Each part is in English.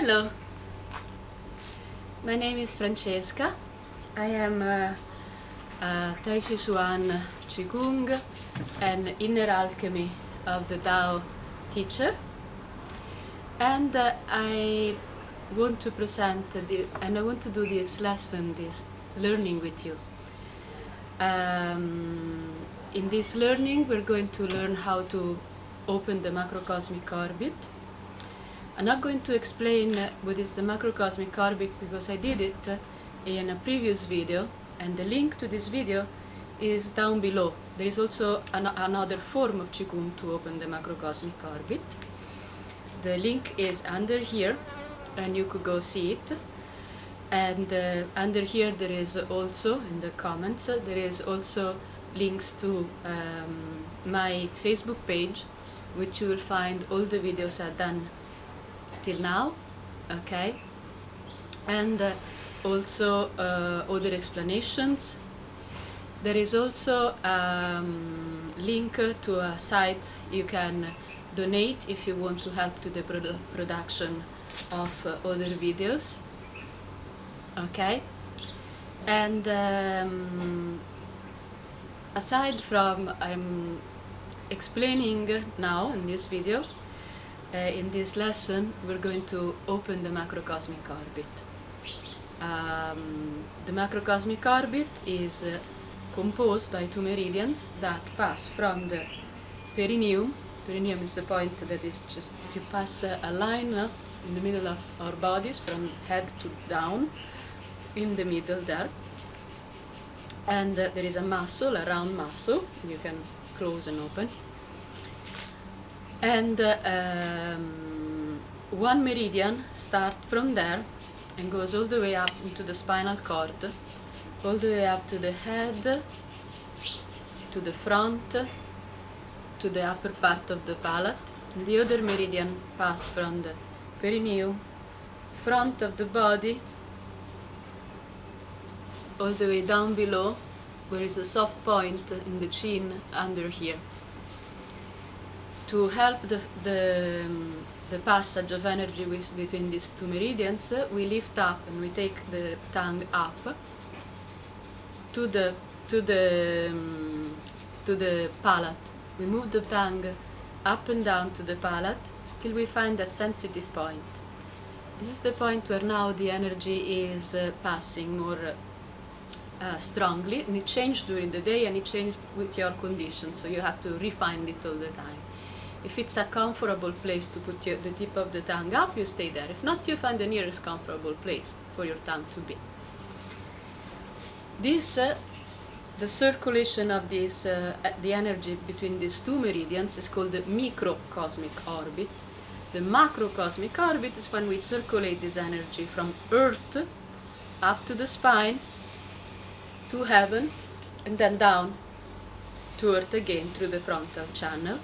Hello, my name is Francesca. I am a Tai Chi Chuan Qigong and Inner Alchemy of the Tao teacher, and I want to present I want to do this lesson, this learning with you. In this learning we're going to learn how to open the macrocosmic orbit. I'm not going to explain what is the macrocosmic orbit because I did it in a previous video, and the link to this video is down below. There is also another form of Qigong to open the macrocosmic orbit. The link is under here and you could go see it. And under here there is also, in the comments, there is also links to my Facebook page, which you will find all the videos I've done till now, okay, and also other explanations. There is also link to a site you can donate if you want to help to the production of other videos, okay. And aside from I'm explaining now in this video, in this lesson we're going to open the macrocosmic orbit. The macrocosmic orbit is composed by two meridians that pass from the perineum. Perineum is the point that is just, if you pass a line in the middle of our bodies from head to down, in the middle there, and there is a muscle, a round muscle, you can close and open. And one meridian starts from there and goes all the way up into the spinal cord, all the way up to the head, to the front, to the upper part of the palate. And the other meridian passes from the perineum, front of the body, all the way down below, where is a soft point in the chin under here. To help the passage of energy between these two meridians, we lift up and we take the tongue up to the palate. We move the tongue up and down to the palate till we find a sensitive point. This is the point where now the energy is passing more strongly, and it changes during the day and it changes with your condition, so you have to refine it all the time. If it's a comfortable place to put the tip of the tongue up, you stay there. If not, you find the nearest comfortable place for your tongue to be. This, the circulation of this, the energy between these two meridians is called the microcosmic orbit. The macrocosmic orbit is when we circulate this energy from Earth up to the spine, to heaven, and then down to Earth again through the frontal channel.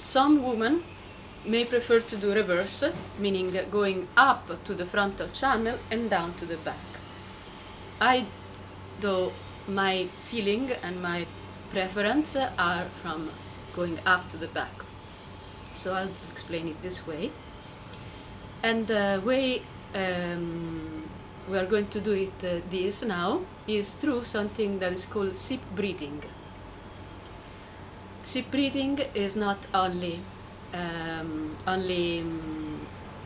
Some women may prefer to do reverse, meaning going up to the frontal channel and down to the back. Though my feeling and my preference are from going up to the back. So I'll explain it this way. And the way we are going to do it this now is through something that is called sip breathing. Sip breathing is not only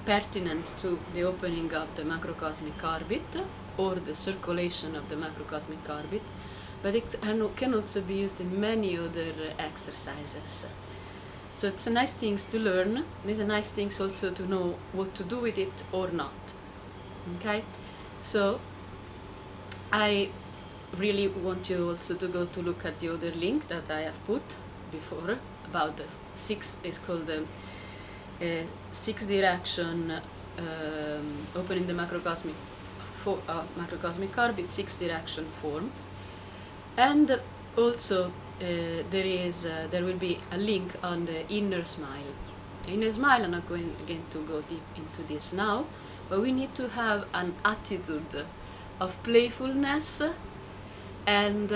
pertinent to the opening of the macrocosmic orbit or the circulation of the macrocosmic orbit, but it can also be used in many other exercises. So it's a nice thing to learn. It's a nice thing also to know what to do with it or not. Okay, so I really want you also to go to look at the other link that I have put before about the is called the 6 direction opening the macrocosmic orbit 6 direction form. And also there will be a link on the inner smile. Inner smile, I'm not going again to go deep into this now, but we need to have an attitude of playfulness and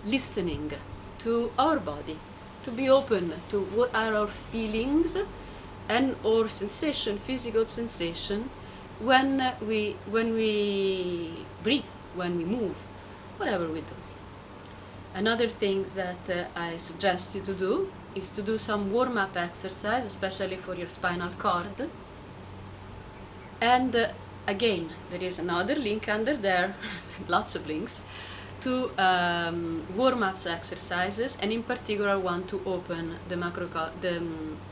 listening to our body, to be open to what are our feelings and or sensation, physical sensation, when we breathe, when we move, whatever we do. Another thing that I suggest you to do is to do some warm-up exercise, especially for your spinal cord. And again, there is another link under there, lots of links, to warm-up exercises, and in particular one to open the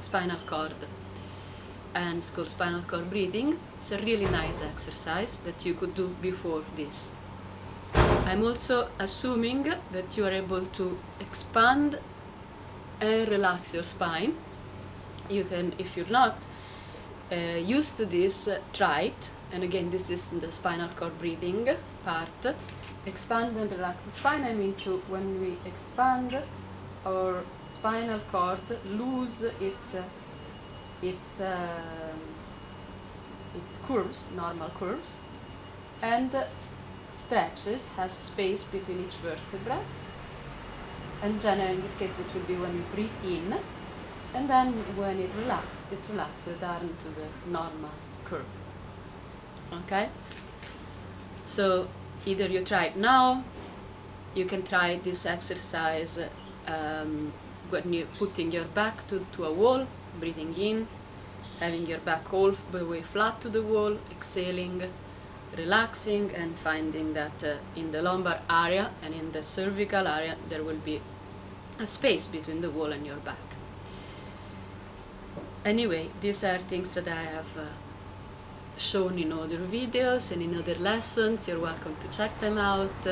spinal cord. And it's called spinal cord breathing. It's a really nice exercise that you could do before this. I'm also assuming that you are able to expand and relax your spine. You can, if you're not used to this, try it. And again, this is the spinal cord breathing part. Expand and relax the spine. I mean, when we expand, our spinal cord lose its curves, normal curves, and stretches, has space between each vertebra. And generally, in this case, this will be when you breathe in, and then when it relaxes down to the normal curve. Okay? So either you try it now, you can try this exercise when you're putting your back to a wall, breathing in, having your back all the way flat to the wall, exhaling, relaxing, and finding that in the lumbar area and in the cervical area there will be a space between the wall and your back. Anyway, these are things that I have shown in other videos and in other lessons. You're welcome to check them out.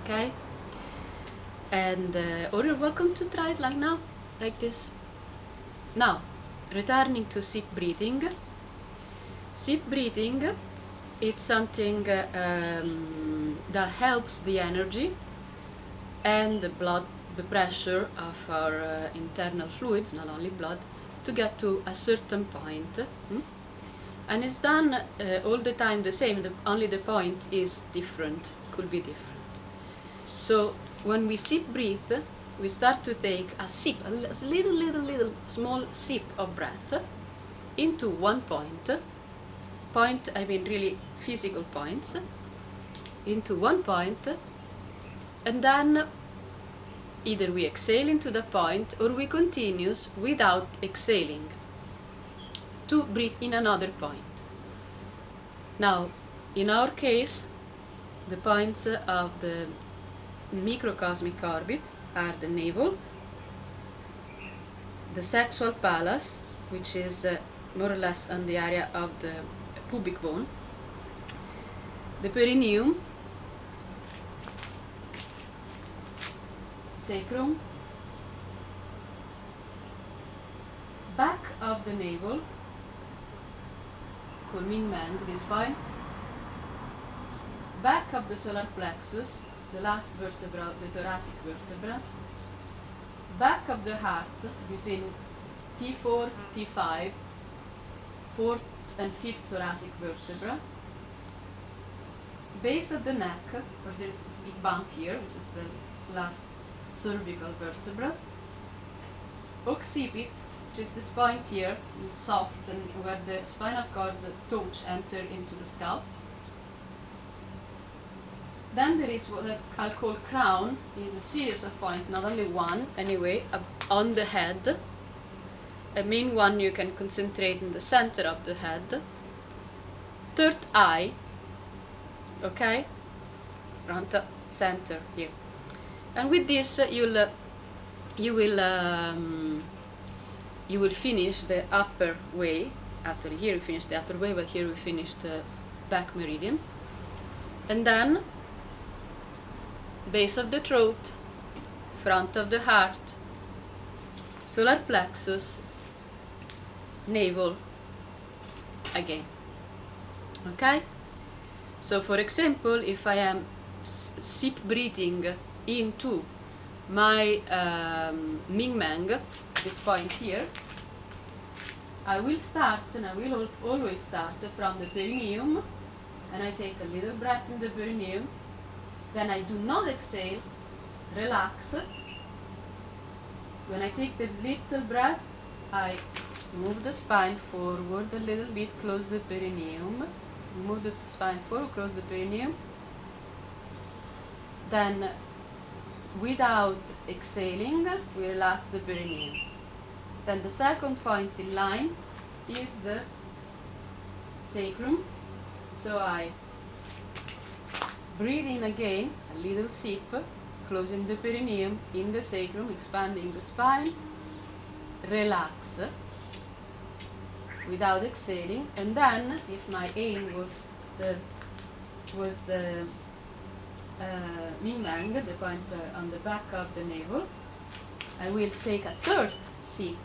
Okay? And or you're welcome to try it like now, like this. Now, returning to sip breathing. Sip breathing, it's something that helps the energy and the pressure of our internal fluids, not only blood, to get to a certain point. And it's done all the time the same, only the point is different, could be different. So when we sip breathe, we start to take a sip, a little small sip of breath into one point. Point, I mean really physical points, into one point, and then either we exhale into the point or we continue without exhaling to breathe in another point. Now, in our case, the points of the macrocosmic orbits are the navel, the sexual palace, which is more or less on the area of the pubic bone, the perineum, sacrum, back of the navel, called Ming Mang, this point, back of the solar plexus, the last vertebra, the thoracic vertebrae, back of the heart between T4, T5, 4th and 5th thoracic vertebra, base of the neck, where there is this big bump here, which is the last cervical vertebra, occipit, which is this point here, soft, and where the spinal cord touch enter into the scalp. Then there is what I'll call crown. It is a series of points, not only one, anyway, on the head. A main one you can concentrate in the center of the head. Third eye, okay, front, center here. And with this, you will finish the upper way. Actually, here we finish the upper way, but here we finish the back meridian. And then base of the throat, front of the heart, solar plexus, navel again. Okay? So for example, if I am sip breathing into my Ming Mang, this point here, I will start, and I will always start from the perineum, and I take a little breath in the perineum. Then I do not exhale, relax. When I take the little breath, I Move the spine forward a little bit, close the perineum. Move the spine forward, close the perineum. Then, without exhaling, we relax the perineum. Then the second point in line is the sacrum. So I breathe in again, a little sip, closing the perineum in the sacrum, expanding the spine, relax without exhaling, and then if my aim was the Ming Mang, the point on the back of the navel, I will take a third sip,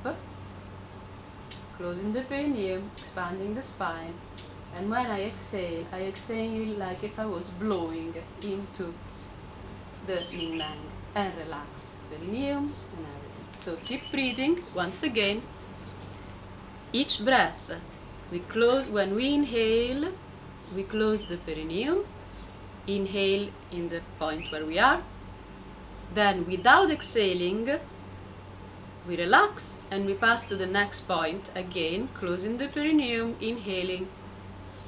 closing the perineum, expanding the spine, and when I exhale like if I was blowing into the Ming Mang, and relax perineum and everything. So sip breathing once again. Each breath, we close. When we inhale, we close the perineum. Inhale in the point where we are. Then, without exhaling, we relax and we pass to the next point again, closing the perineum, inhaling,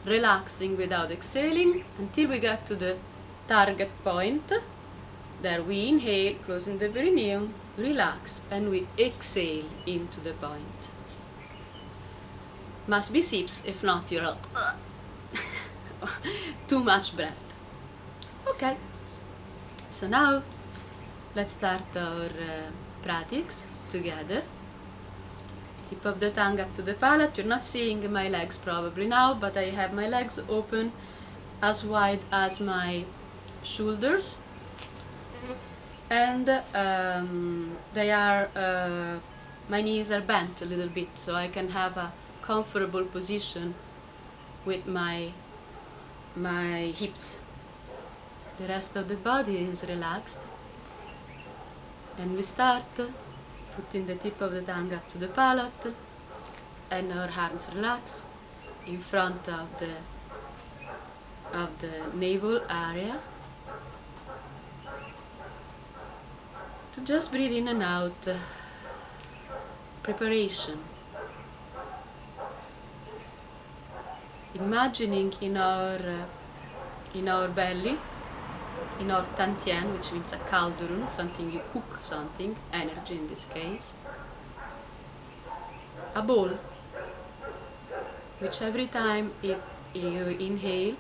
relaxing without exhaling until we get to the target point. There we inhale, closing the perineum, relax, and we exhale into the point. Must be sips, if not you're too much breath. Okay, so now let's start our practice together. Tip of the tongue up to the palate. You're not seeing my legs probably now, but I have my legs open as wide as my shoulders, and they are my knees are bent a little bit, so I can have a comfortable position with my hips. The rest of the body is relaxed, and we start putting the tip of the tongue up to the palate, and our arms relax in front of the navel area, to just breathe in and out. Preparation. Imagining in our belly, in our tantien, which means a cauldron, something you cook something, energy in this case, a bowl, which every time you inhale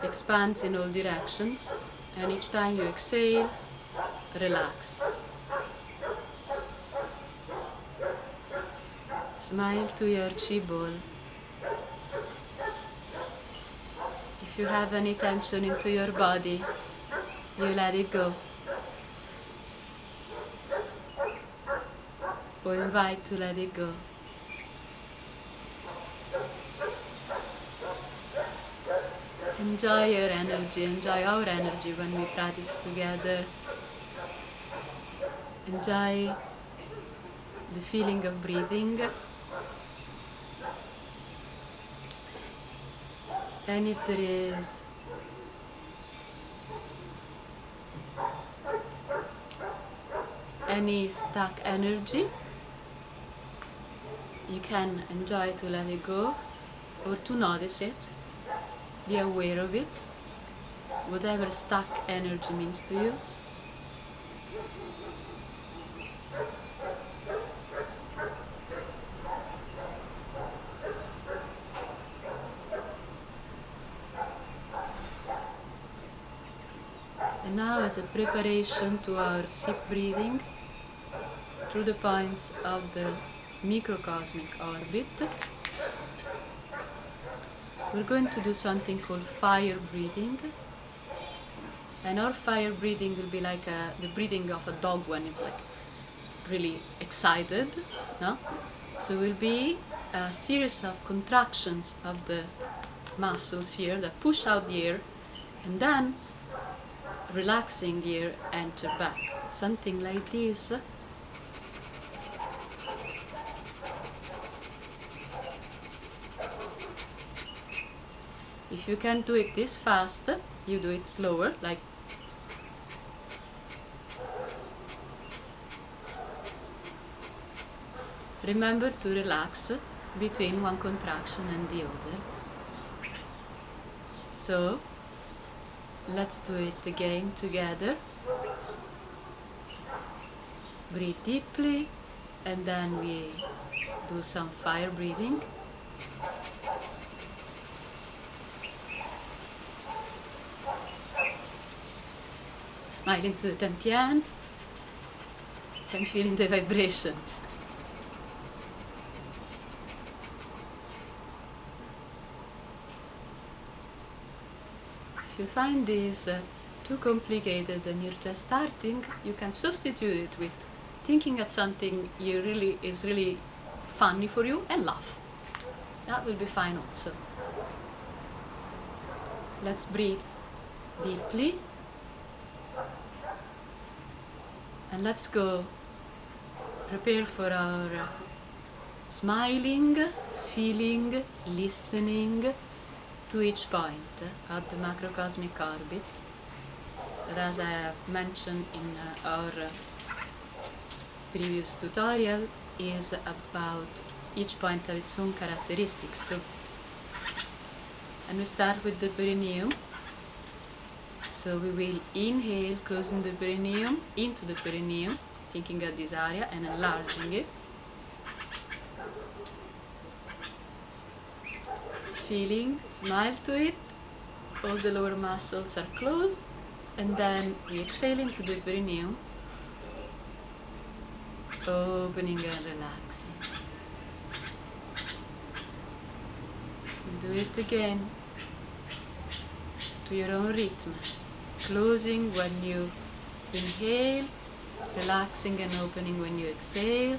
expands in all directions, and each time you exhale, relax. Smile to your chi ball. If you have any tension into your body, you let it go. Or invite to let it go. Enjoy your energy, enjoy our energy when we practice together. Enjoy the feeling of breathing. And if there is any stuck energy, you can enjoy to let it go or to notice it, be aware of it, whatever stuck energy means to you. And now, as a preparation to our sip breathing through the points of the microcosmic orbit, we're going to do something called fire breathing. And our fire breathing will be like the breathing of a dog when it's like really excited, no? So it will be a series of contractions of the muscles here that push out the air, and then relaxing the air, enter back. Something like this. If you can't do it this fast, you do it slower, like remember to relax between one contraction and the other. So let's do it again together. Breathe deeply, and then we do some fire breathing. Smile into the dantian and feeling the vibration. If you find this too complicated and you're just starting, you can substitute it with thinking at something is really funny for you and laugh. That will be fine also. Let's breathe deeply. And let's go prepare for our smiling, feeling, listening to each point at the macrocosmic orbit that, as I have mentioned in our previous tutorial, is about each point of its own characteristics too. And we start with the perineum. So we will inhale, closing the perineum into the perineum, thinking of this area and enlarging it. Feeling, smile to it, all the lower muscles are closed, and then we exhale into the perineum, opening and relaxing. Do it again, to your own rhythm. Closing when you inhale, relaxing and opening when you exhale.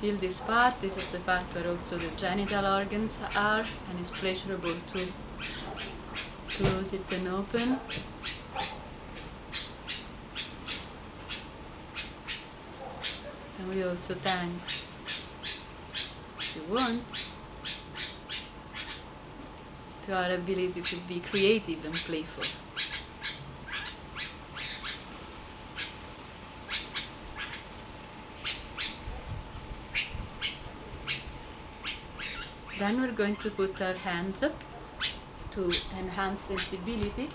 Feel this part. This is the part where also the genital organs are, and it's pleasurable to close it and open. And we also thanks, if you want, to our ability to be creative and playful. Then we're going to put our hands up to enhance sensibility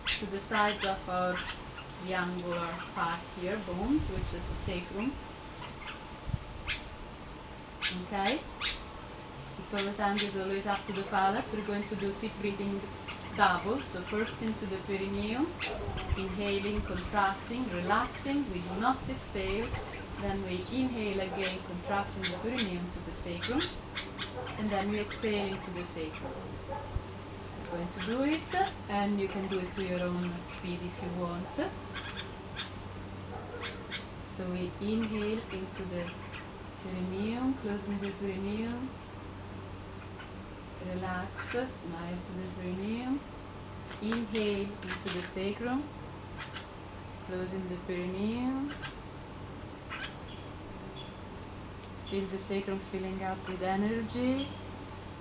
to the sides of our triangular part here, bones, which is the sacrum. Okay? Tip of the tongue is always up to the palate. We're going to do deep breathing double. So first into the perineum, inhaling, contracting, relaxing. We do not exhale. Then we inhale again, contracting the perineum to the sacrum. And then we exhale into the sacrum. We're going to do it, and you can do it to your own speed if you want. So we inhale into the perineum, closing the perineum. Relax, smile to the perineum. Inhale into the sacrum, closing the perineum. Feel the sacrum filling up with energy.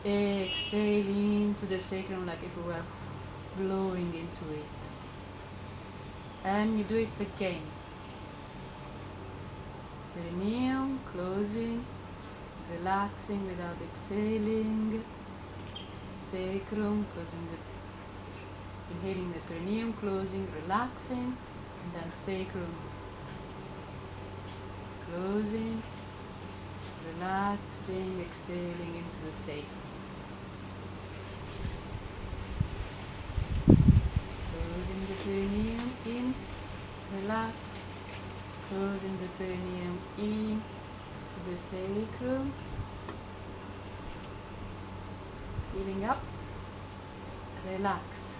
Exhale into the sacrum like if we were blowing into it. And you do it again. Perineum, closing, relaxing without exhaling. Sacrum, closing the, inhaling the perineum, closing, relaxing, and then sacrum, closing, relaxing, exhaling into the sacrum. Closing the perineum in, relax, closing the perineum in to the sacrum. Feeling up, relax,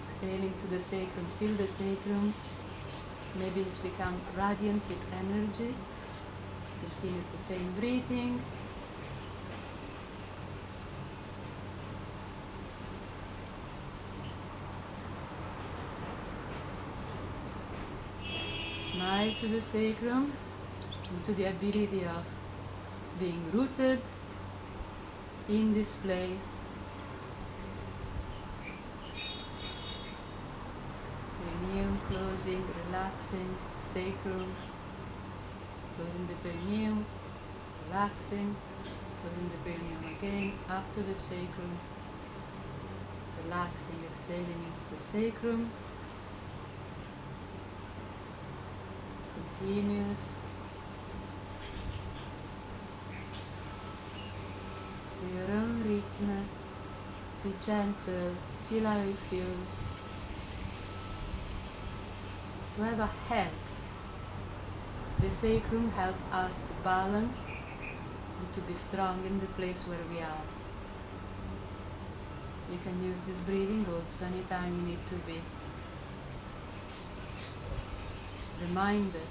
exhaling to the sacrum, feel the sacrum, maybe it's become radiant with energy. Continues the same breathing. Smile to the sacrum, to the ability of being rooted in this place. perineum, closing, relaxing, sacrum, closing the perineum, relaxing, closing the perineum again, up to the sacrum, relaxing, exhaling into the sacrum, continuous, to your own rhythm, be gentle, feel how it feels, to have a help. The sacrum helps us to balance and to be strong in the place where we are. You can use this breathing also anytime you need to be reminded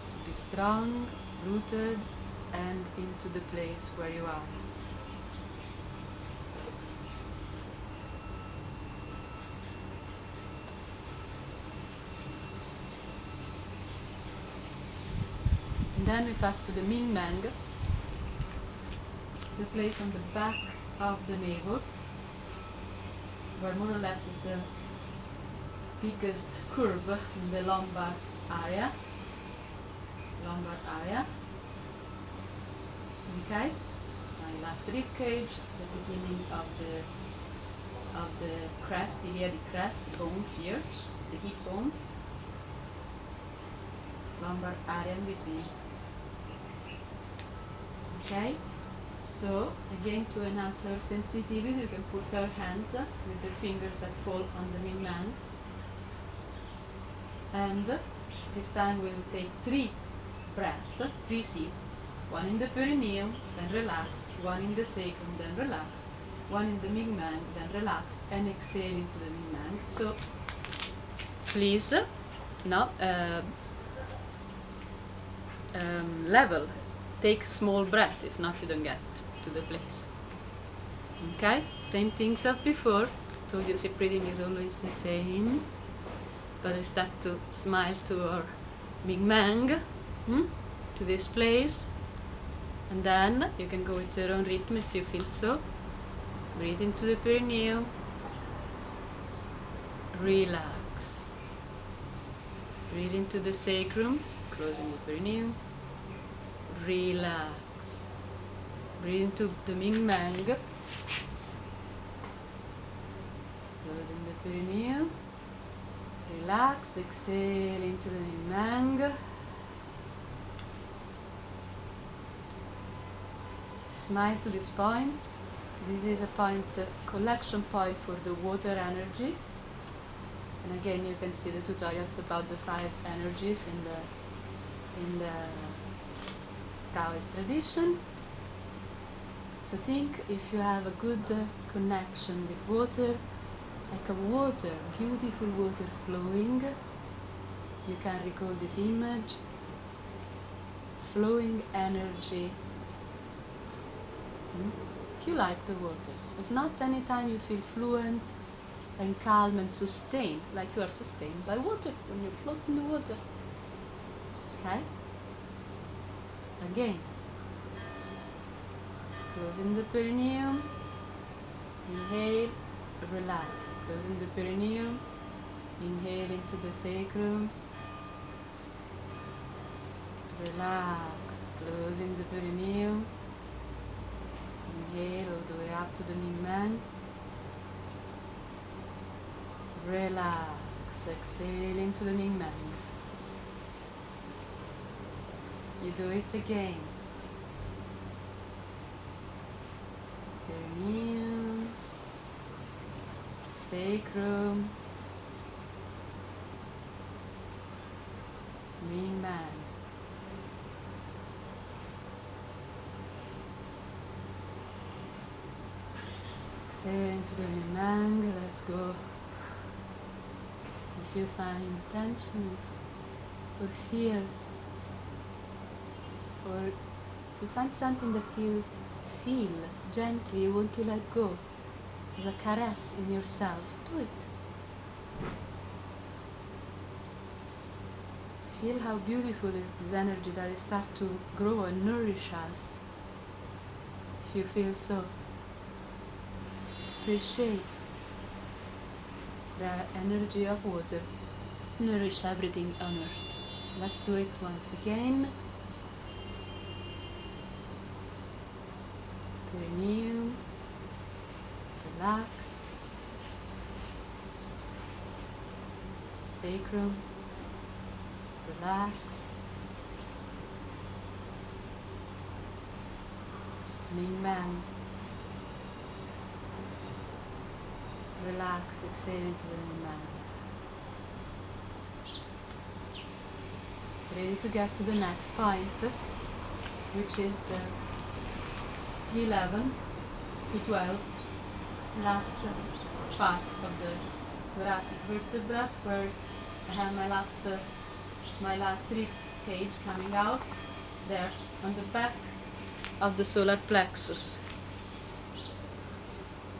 to be strong, rooted, and into the place where you are. And then we pass to the Ming Mang, the place on the back of the navel, where more or less is the biggest curve in the lumbar area. Okay, my last rib cage, the beginning of the crest, the iliac crest, the bones here, the hip bones, lumbar area in between. Okay, so again, to enhance our sensitivity, we can put our hands with the fingers that fall on the Ming Mang, and this time we'll take 3 breaths, 3 sips. 1 in the perineum, then relax, 1 in the sacrum, then relax, 1 in the Ming Mang, then relax, and exhale into the Ming Mang. So please, level, take small breath, if not you don't get to the place. Okay, same things as before. Told you, sit breathing is always the same, but I start to smile to our Ming Mang, to this place. And then you can go with your own rhythm if you feel so. Breathe into the perineum. Relax. Breathe into the sacrum, closing the perineum. Relax. Breathe into the Ming Mang. Closing the perineum. Relax. Exhale into the Ming Mang. Smile to this point. This is a point, collection point for the water energy. And again, you can see the tutorials about the 5 energies in the Taoist tradition. So think if you have a good connection with water, like a water, beautiful water flowing, you can recall this image, flowing energy. If you like the waters. If not, anytime you feel fluent and calm and sustained, like you are sustained by water when you float in the water. Okay? Again. Closing the perineum. Inhale, relax. Closing the perineum. Inhale into the sacrum. Relax. Closing the perineum. Inhale all the way up to the Ming Mang. Relax. Exhale into the Ming Mang. You do it again. Perineum, sacrum, Ming Mang. Exhale into the Ming Mang. Let's go. If you find tensions or fears, or you find something that you feel gently, you want to let go, as a caress in yourself, do it. Feel how beautiful is this energy that it starts to grow and nourish us. If you feel so, appreciate the energy of water nourish everything on earth. Let's do it once again. Perineum, relax. Sacrum, relax. Ming Man, relax, exhale into the Ming Man. Ready to get to the next point, which is the T11, T12, last part of the thoracic vertebrae, where I have my last rib cage coming out there on the back of the solar plexus.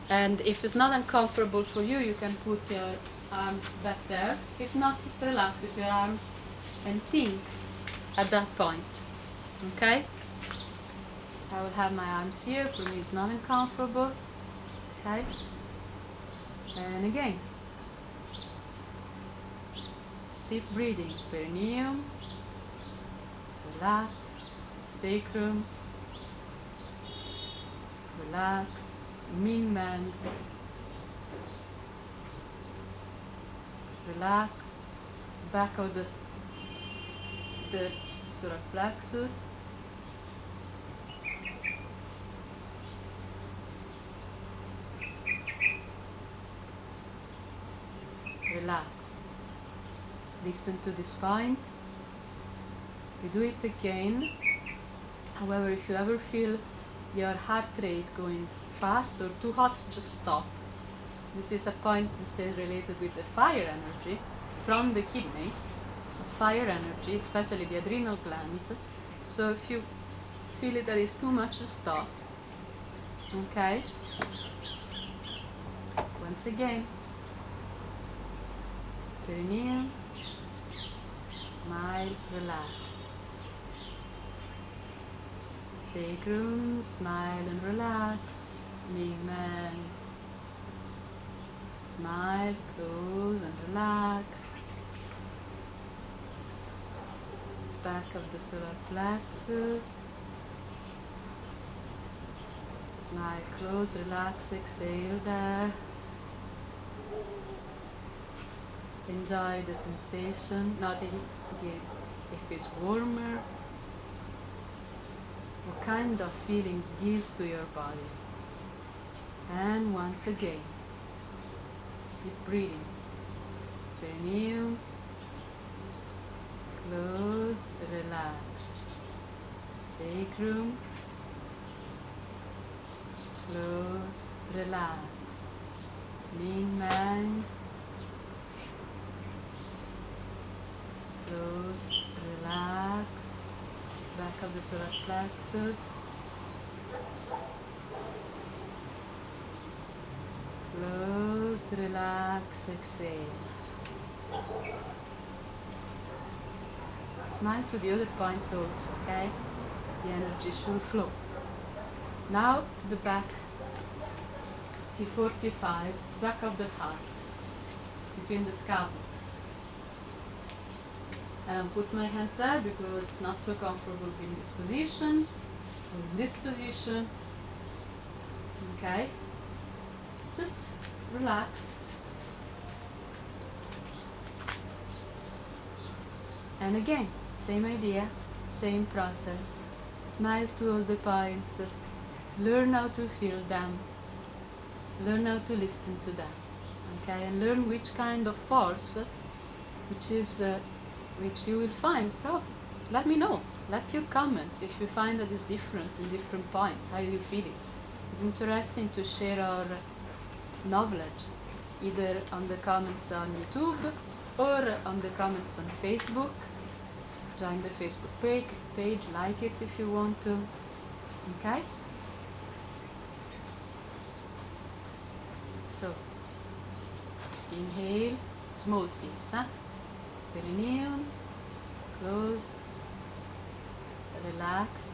And if it's not uncomfortable for you, you can put your arms back there. If not, just relax with your arms and think at that point. Okay? I will have my arms here. For me, it's not uncomfortable. Okay? And again, deep breathing. Perineum, relax. Sacrum, relax. Ming Man, relax. Back of the solar plexus, relax. Listen to this point. We do it again. However, if you ever feel your heart rate going fast or too hot, just stop. This is a point instead related with the fire energy from the kidneys, fire energy, especially the adrenal glands. So if you feel it that is too much, just stop. Okay? Once again. Perineum, smile, relax. Sacrum, smile and relax. Ming Man, smile, close and relax. Back of the solar plexus, smile, close, relax, exhale there. Enjoy the sensation, noting again if it's warmer, what kind of feeling it gives to your body. And once again, keep breathing. Perineum, close, relax. Sacrum, close, relax. Ming Man, close, relax. Back of the solar plexus. Close, relax, exhale. Smile to the other points also, okay? The energy should flow. Now to the back, T45, back of the heart, between the scaphoids. And put my hands there because it's not so comfortable in this position, or in this position. Okay? Just relax. And again, same idea, same process. Smile to all the points. Learn how to feel them. Learn how to listen to them. Okay, and learn which kind of force, which you will find. Let me know. Let your comments if you find that it's different in different points. How you feel it? It's interesting to share our knowledge, either on the comments on YouTube or on the comments on Facebook. Join the Facebook page, like it if you want to. Okay? So, inhale, small sips, perineum, close, relax,